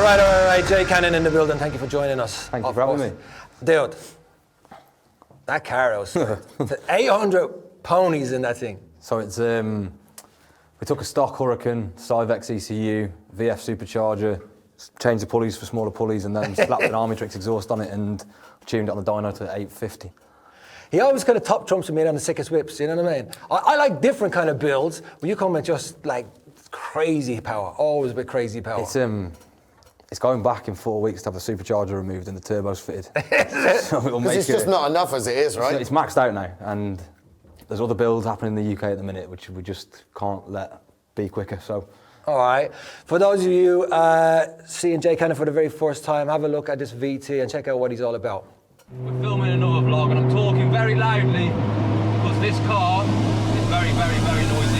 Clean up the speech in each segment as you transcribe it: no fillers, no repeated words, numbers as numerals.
All right, Jay Cannon in the building. Thank you for joining us. Thank you for having me. Dude, that car was 800 ponies in that thing. So it's we took a stock Hurricane, Cyvex ECU, VF supercharger, changed the pulleys for smaller pulleys, and then slapped an Army Tricks exhaust on it and tuned it on the dyno to 850. He always kind of top trumps me on the sickest whips, you know what I mean? I like different kind of builds, but you come with just like crazy power, always with crazy power. It's going back in 4 weeks to have the supercharger removed and the turbos fitted. So because it's just not enough as it is, right? It's maxed out now, and there's other builds happening in the UK at the minute, which we just can't let be quicker. So, all right. For those of you seeing Jay Cannon for the very first time, have a look at this VT and check out what he's all about. We're filming another vlog, and I'm talking very loudly because this car is very, very, very noisy.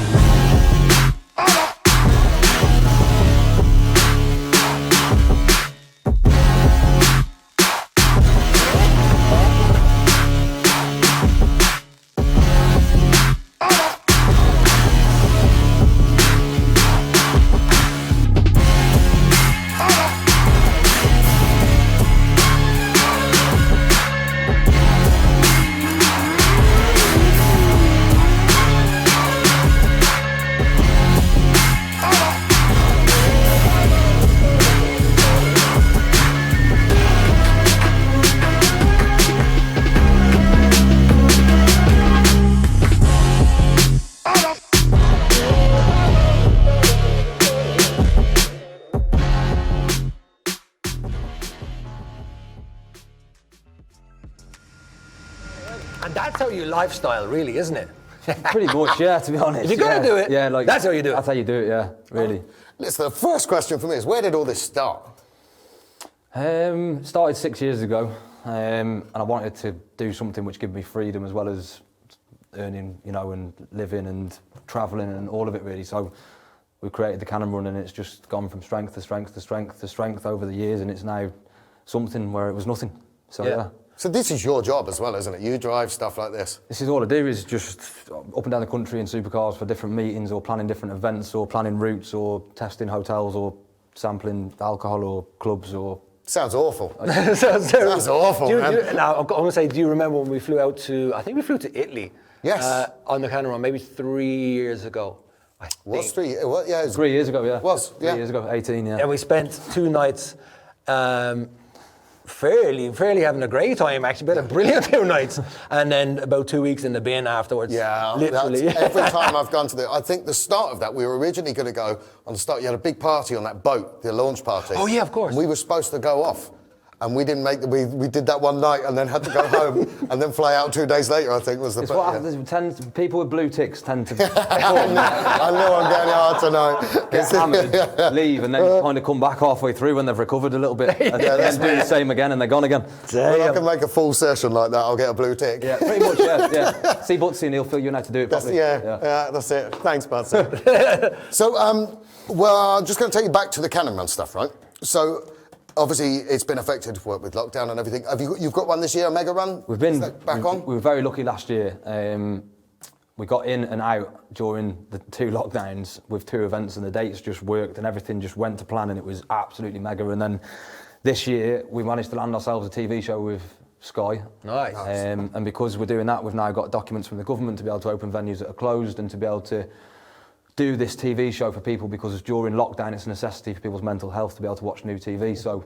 And that's how you lifestyle, really, isn't it? pretty much, yeah, to be honest. If you're going to do it, yeah, like, that's how you do it. That's how you do it, yeah, really. Listen, the first question for me is, where did all this start? Started 6 years ago, and I wanted to do something which gave me freedom as well as earning, you know, and living and travelling and all of it, really. So we created the Cannon Run, and it's just gone from strength to strength to strength to strength over the years, and it's now something where it was nothing. So yeah. So this is your job as well, isn't it? You drive stuff like this. This is all I do, is just up and down the country in supercars for different meetings, or planning different events, or planning routes, or testing hotels, or sampling alcohol, or clubs, or... Sounds awful. Sounds awful, man. Now, I'm going to say, do you remember when we flew out to, I think we flew to Italy? Yes. On the Cannon Run, maybe 3 years ago. Was 3 years? Well, yeah, it was 3 years ago, yeah. Was, yeah. 3 years ago, 18, yeah. And we spent 2 nights fairly having a great time, actually. We had a brilliant 2 nights. And then about 2 weeks in the bin afterwards. Yeah, literally. Every time I've gone to I think the start of that, we were originally going to go on the start. You had a big party on that boat, the launch party. Oh, yeah, of course. And we were supposed to go off. And we didn't make we did that one night and then had to go home and then fly out 2 days later, I think was the... It's what happens, people with blue ticks tend to... I know I'm getting hard tonight. Get hammered, leave, and then kind of come back halfway through when they've recovered a little bit. And then do the same again, and they're gone again. When I can make a full session like that, I'll get a blue tick. Yeah, pretty much, yeah. See Butsy and he'll fill you in how to do it properly. Yeah, that's it. Thanks, Butsy. So, well, I'm just going to take you back to the Cannon Run stuff, right? So... Obviously, it's been affected with lockdown and everything. You've got one this year, a mega run? We've been back on. We were very lucky last year. We got in and out during the 2 lockdowns with 2 events, and the dates just worked and everything just went to plan, and it was absolutely mega. And then this year, we managed to land ourselves a TV show with Sky. Nice. And because we're doing that, we've now got documents from the government to be able to open venues that are closed and to be able to do this TV show for people, because during lockdown it's a necessity for people's mental health to be able to watch new TV. So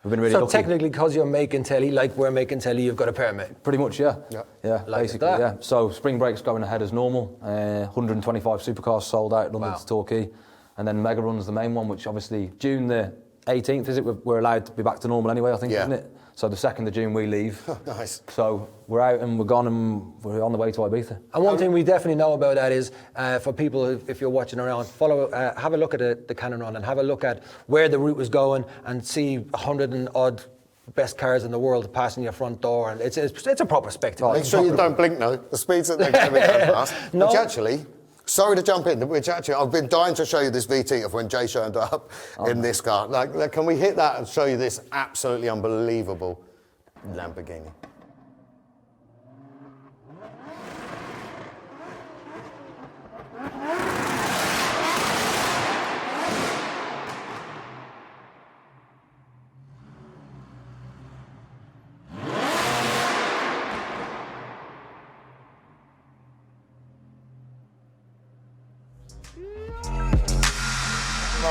we've been really lucky. So technically, because you're making telly, like we're making telly, you've got a permit? Pretty much, yeah. Like basically, that. yeah. So spring break's going ahead as normal. 125 supercars sold out, London to Torquay. And then Mega Run's the main one, which obviously June the 18th, is it? We're allowed to be back to normal anyway, I think, isn't it? So the 2nd of June we leave. Nice. So we're out and we're gone and we're on the way to Ibiza. And one thing we definitely know about that is, for people, if you're watching around, have a look at the Cannon Run and have a look at where the route was going and see 100 and odd best cars in the world passing your front door, and it's a proper spectacle. Make sure you don't blink now. The speeds that they're going to be going past. No. Which actually... Sorry to jump in, which actually, I've been dying to show you this VT of when Jay showed up in this car. Like, can we hit that and show you this absolutely unbelievable Lamborghini?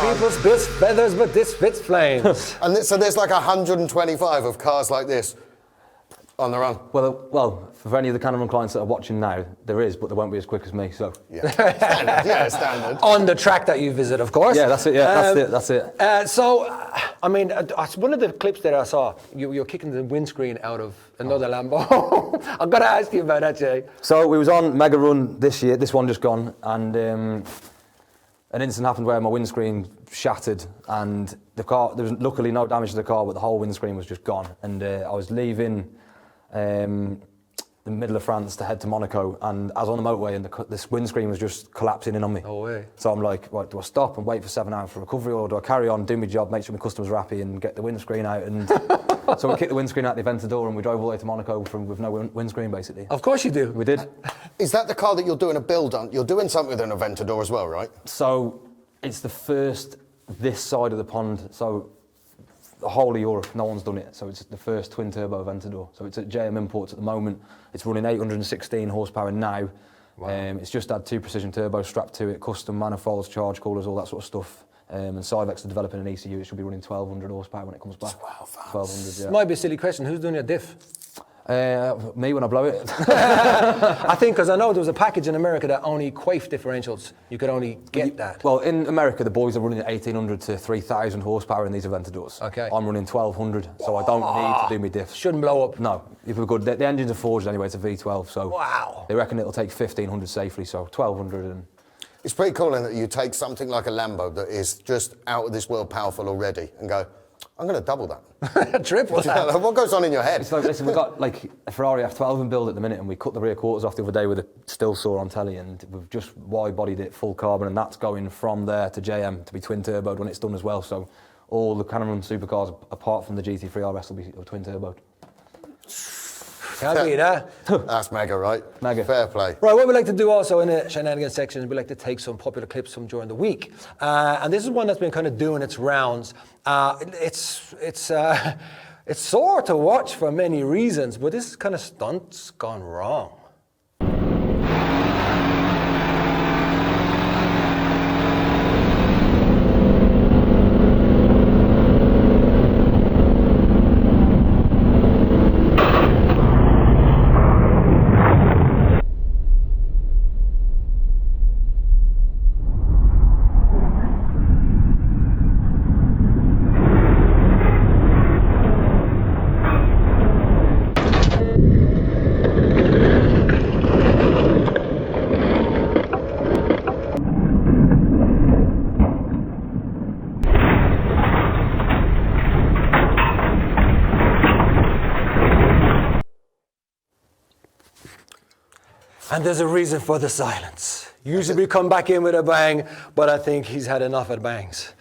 People spit feathers, but this spits flames. And so there's like 125 of cars like this on the run. Well, for any of the Cannon Run clients that are watching now, there is, but they won't be as quick as me. So Yeah, standard. Yeah, standard. On the track that you visit, of course. yeah, that's it. Yeah, that's it. I mean, one of the clips that I saw, you're kicking the windscreen out of another Lambo. I've got to ask you about that, Jay. So we was on Mega Run this year. This one just gone, and an incident happened where my windscreen shattered, and the car. There was luckily no damage to the car, but the whole windscreen was just gone. And I was leaving the middle of France to head to Monaco, and I was on the motorway, and this windscreen was just collapsing in on me. No way. So I'm like, right, do I stop and wait for 7 hours for recovery, or do I carry on, do my job, make sure my customers are happy, and get the windscreen out? And so we kicked the windscreen out the Aventador, and we drove all the way to Monaco with no windscreen, basically. Of course you do. We did. Is that the car that you're doing a build on? You're doing something with an Aventador as well, right? So it's the first this side of the pond. So the whole of Europe, no one's done it. So it's the first twin turbo Aventador. So it's at JM Imports at the moment. It's running 816 horsepower now. Wow. It's just had 2 precision turbos strapped to it, custom manifolds, charge coolers, all that sort of stuff. And Cyvex are developing an ECU. It should be running 1200 horsepower when it comes back. 1200, yeah. Might be a silly question. Who's doing your diff? Me when I blow it. I think because I know there was a package in America that only quaif differentials. You could only get that. Well, in America, the boys are running at 1,800 to 3,000 horsepower in these Aventadors. Okay. I'm running 1,200, so I don't need to do my diffs. Shouldn't blow up. No, if we're good. The engines are forged anyway. It's a V12, so Wow. they reckon it'll take 1,500 safely. So 1,200 and. It's pretty cool in that you take something like a Lambo that is just out of this world powerful already and go, I'm going to double that. Triple that. What goes on in your head? It's like, listen, we've got like a Ferrari F12 in build at the minute, and we cut the rear quarters off the other day with a still saw on telly, and we've just wide-bodied it full carbon, and that's going from there to JM to be twin turboed when it's done as well. So all the Cannon Run supercars, apart from the GT3 RS, will be twin turboed. Can't beat that. That's mega, right? Mega. Fair play. Right, what we like to do also in the Shenanigans section is we like to take some popular clips from during the week. And this is one that's been kind of doing its rounds. It's sore to watch for many reasons, but this is kind of stunts gone wrong. And there's a reason for the silence. Usually we come back in with a bang, but I think he's had enough at bangs.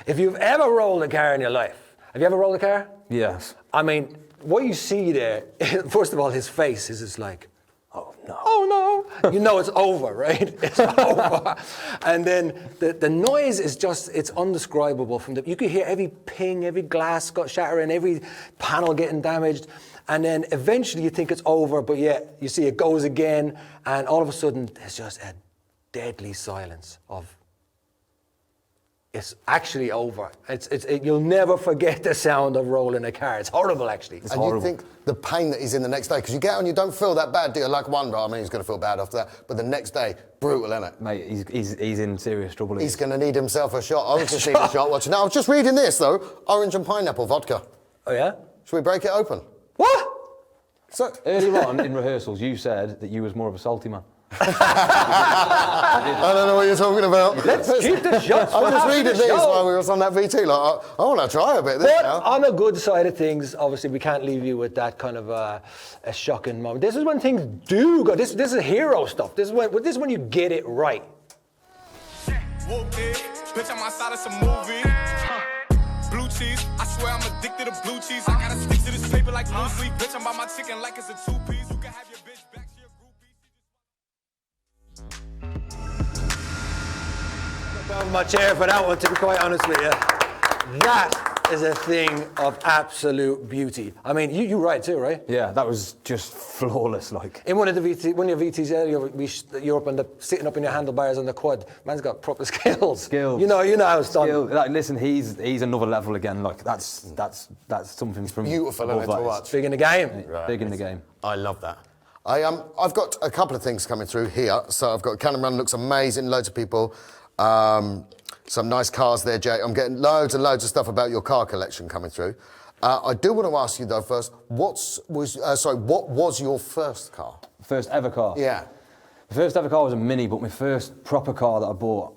If you've ever rolled a car in your life, have you ever rolled a car? Yes. I mean, what you see there, first of all, his face is just like, Oh no. oh no. You know it's over, right? It's over. And then the noise is just, it's undescribable. You could hear every ping, every glass got shattering, every panel getting damaged. And then eventually you think it's over, but yet you see it goes again, and all of a sudden there's just a deadly silence of, it's actually over. You'll never forget the sound of rolling a car. It's horrible, actually. And you think the pain that he's in the next day, because you get on, you don't feel that bad, do you? Like one day, I mean, he's going to feel bad after that, but the next day, brutal, isn't it? Mate, he's in serious trouble. He's going to need himself a shot. I was just need a shot watching. Now, I was just reading this, though. Orange and pineapple vodka. Oh, yeah? Should we break it open? What? So, Earlier on in rehearsals, you said that you was more of a salty man. I don't know what you're talking about. Let's keep the shots. I was just reading this show. while we were on that VT. Like, I want to try a bit of this But now. on the good side of things, obviously we can't leave you with that kind of a shocking moment. This is when things do go. This is hero stuff. This is when you get it right. Whooped it. Bitch, I'm outside of some movie. Blue cheese. I swear I'm addicted to blue cheese. I gotta stick to this paper like blue sleep. Bitch, I'm by my chicken like it's a two-piece. You can have your bitch back to your groupie. Down my chair for that one, to be quite honest with you. That is a thing of absolute beauty. I mean, you ride too, right? Yeah, that was just flawless. Like In one of your VTs, you're up on sitting up in your handlebars on the quad. Man's got proper skills. Skills. You know how it's done. Like, listen, he's another level again. Like that's something from Beautiful above to that. watch. Big in the game. Big in the game. I love that. I've got a couple of things coming through here. So I've got Cannon Run, looks amazing, loads of people. Some nice cars there, Jay. I'm getting loads and loads of stuff about your car collection coming through. I do want to ask you though first, what was your first car? First ever car? Yeah. The first ever car was a Mini, but my first proper car that I bought,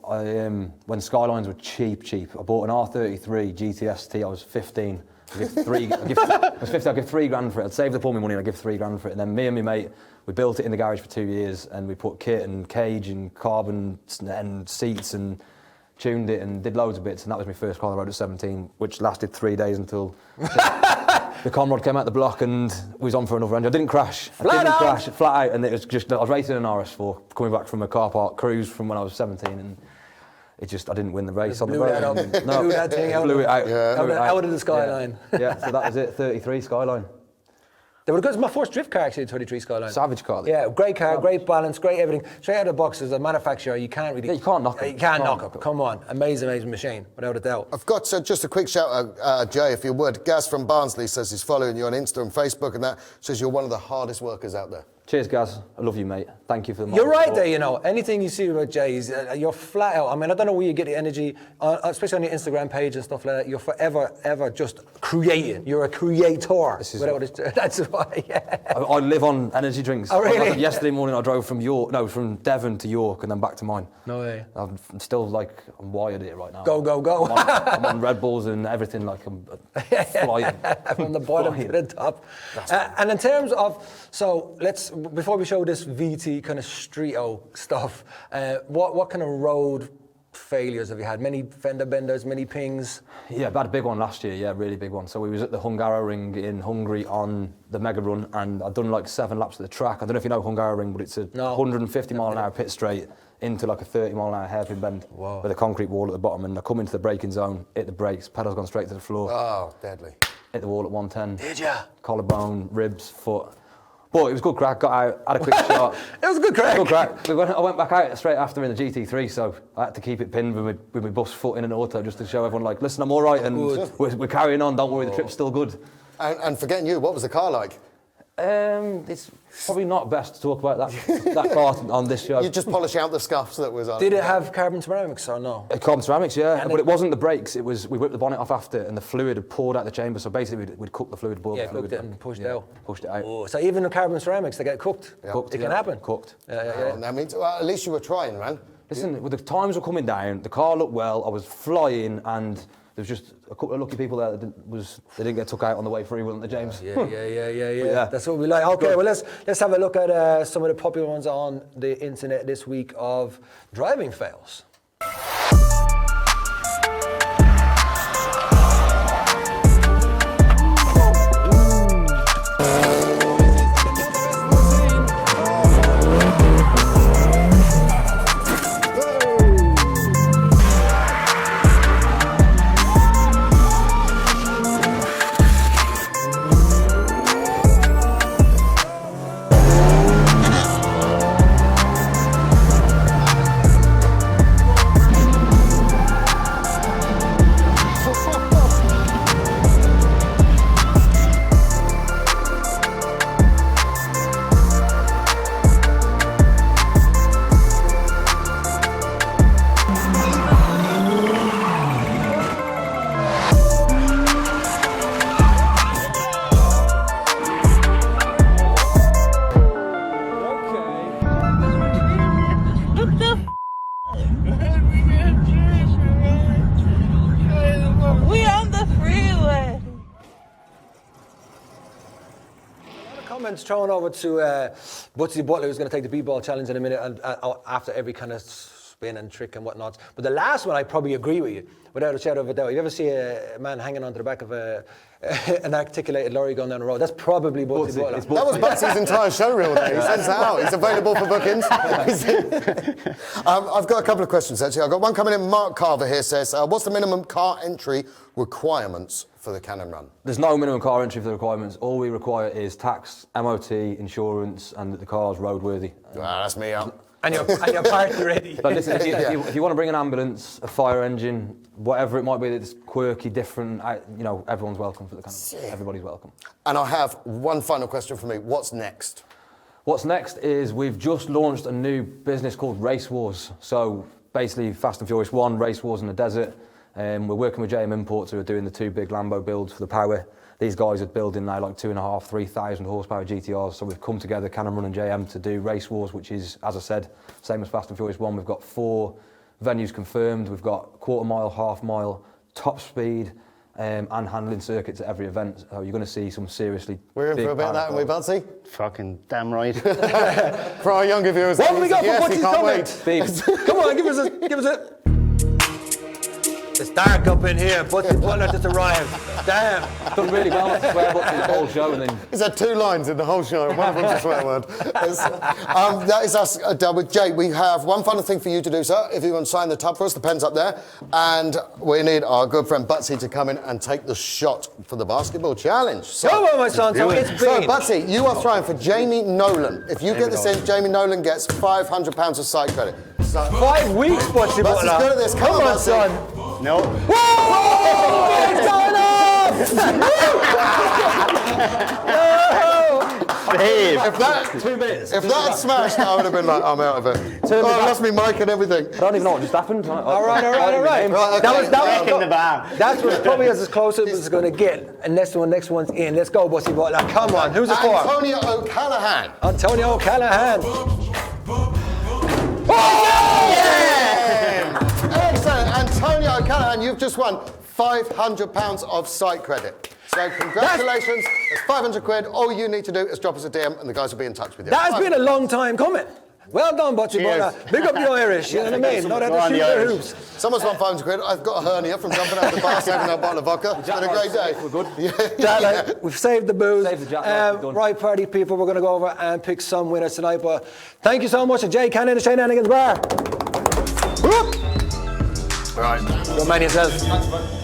when Skylines were cheap. I bought an R33 GTST, I was 15. I was 15, I'd give £3 for it. I'd saved up all my money and I'd give £3 for it. And then me and my mate, we built it in the garage for 2 years and we put kit and cage and carbon and seats and tuned it and did loads of bits. And that was my first car I rode at 17, which lasted 3 days until the conrod came out the block and we was on for another engine. I didn't crash. Flat out. And it was just, I was racing an RS4, coming back from a car park cruise from when I was 17 and I didn't win the race on the road. Blew that thing out. Blew it out. Out of the Skyline. Yeah, so that was it, 33 Skyline. They were good. It was my first drift car, actually, the 33 Skyline. Savage car. Yeah, great car, great balance, great everything. Straight out of the box as a manufacturer, you can't really... Yeah, you can't knock it. You can't knock it. Come on. Amazing machine, without a doubt. I've got just a quick shout out, Jay, if you would. Gaz from Barnsley says he's following you on Insta and Facebook and that, says you're one of the hardest workers out there. Cheers, Gaz. I love you, mate. Thank you for the... You're right there, you know. Anything you see about Jay, you're flat out. I mean, I don't know where you get the energy, especially on your Instagram page and stuff like that. You're forever, ever just creating. You're a creator. That's why, yeah. I live on energy drinks. Oh, really? Yesterday morning I drove from Devon to York and then back to mine. No way. I'm still I'm wired here right now. Go. I'm on Red Bulls and everything, like I'm flying. From the bottom to the top. And in terms of, before we show this VT kind of street-o stuff, what kind of road failures have you had? Many fender benders, many pings? Yeah, I had a big one last year, yeah, really big one. So we was at the Hungaroring in Hungary on the Mega Run and I'd done like 7 laps of the track. I don't know if you know Hungaroring, but it's a 150 mile an hour pit straight into like a 30 mile an hour hairpin bend with a concrete wall at the bottom, and I come into the braking zone, hit the brakes, pedals gone straight to the floor. Oh, deadly. Hit the wall at 110. Did ya? Collarbone, ribs, foot. But it was good crack, got out, had a quick shot. It was a good crack. Good crack. I went back out straight after in the GT3, so I had to keep it pinned with my bus foot in an auto just to show everyone, like, listen, I'm all right, and we're carrying on, don't worry, the trip's still good. And forgetting you, what was the car like? It's probably not best to talk about that car on this show. You just polish out the scuffs that was on. Did it have carbon ceramics or no? Carbon ceramics, yeah, but it wasn't the brakes. It was, we whipped the bonnet off after, and the fluid had poured out the chamber. So basically, we'd cooked the fluid, boiled the fluid, cooked it and pushed it out. Pushed it out. Oh, so even the carbon ceramics, they get cooked. Yeah. Cooked, It can happen. Cooked. Yeah. That means, well, at least you were trying, man. Listen, with the times were coming down, the car looked well. I was flying, and there was just a couple of lucky people there that they didn't get took out on the way through, wasn't they, James? Yeah. That's what we like. Okay, well let's have a look at some of the popular ones on the internet this week of driving fails. We on the freeway. Comments thrown over to Butsy Butler, who's going to take the B-ball challenge in a minute, and after every kind of spin and trick and whatnot. But the last one, I probably agree with you, without a shadow of a doubt. You ever see a man hanging onto the back of a an articulated lorry going down the road. That's probably Butsy Butler. It's That was Butsy's entire show reel there. He sends it out. He's available for bookings. I've got a couple of questions, actually. I've got one coming in. Mark Carver here says, what's the minimum car entry requirements for the Cannon Run? There's no minimum car entry for the requirements. All we require is tax, MOT, insurance, and that the car's roadworthy. That's me out. And you're parked ready. But listen, if you want to bring an ambulance, a fire engine, whatever it might be that's quirky, different, everyone's welcome for the Cannon Run. Everybody's welcome. And I have one final question for me. What's next? What's next is we've just launched a new business called Race Wars. So basically Fast and Furious 1, Race Wars in the desert. We're working with JM Imports who are doing the 2 big Lambo builds for the power. These guys are building now like 2.5, 3,000 horsepower GTRs. So we've come together, Cannon Run and JM, to do Race Wars, which is, as I said, same as Fast and Furious 1. We've got 4 venues confirmed. We've got quarter mile, half mile, top speed, and handling circuits at every event. So you're going to see some seriously We're in big for a bit of that, aren't we, Butsy? Fucking damn right. For our younger viewers, What have we got yes, for he Butsy's can't coming? wait. Come on, give us a. It's dark up in here. Butsy Butler just arrived. Damn. done really well not to swear Butsy the whole show, and then He's had 2 lines in the whole show, and one of them's a swear word. That is us done with Jay. We have one final thing for you to do, sir. If you want to sign the tub for us, the pen's up there. And we need our good friend Butsy to come in and take the shot for the basketball challenge. So, Come on, my son. So it's so been. Butsy, you are throwing for Jamie Nolan. If you get this in, Jamie Nolan gets £500 of site credit. So, 5 weeks, Butsy Butsy's Butler. good at this. Come on, Butsy. son. No. Dave. If that had smashed, I would have been like, I'm out of it. I lost me mic and everything. I don't even know what just happened. All right. Right, okay. That Back in the bar. That's was probably as close as it's going to get. And next one's in. Let's go, Butsy Butler. Come on. Who's it for? Antonio O'Callaghan. Antonio O'Callaghan. Excellent. Antonio O'Callaghan, you've just won £500 of site credit. So congratulations. That's 500 quid. All you need to do is drop us a DM and the guys will be in touch with you. That has been a long time coming. Well done, Butsy Butler. Big up the Irish, you know what I mean? Not have to shoot their hoops. Someone's won 500 quid. I've got a hernia from jumping out the bar, saving that bottle of vodka. It's been a great day. We're good. We've saved the booze. Saved the jack, we're done. Right, party people, we're going to go over and pick some winners tonight. But thank you so much to Jay Cannon and Shaneanigans Bar. Whoop! Right. Go man yourself.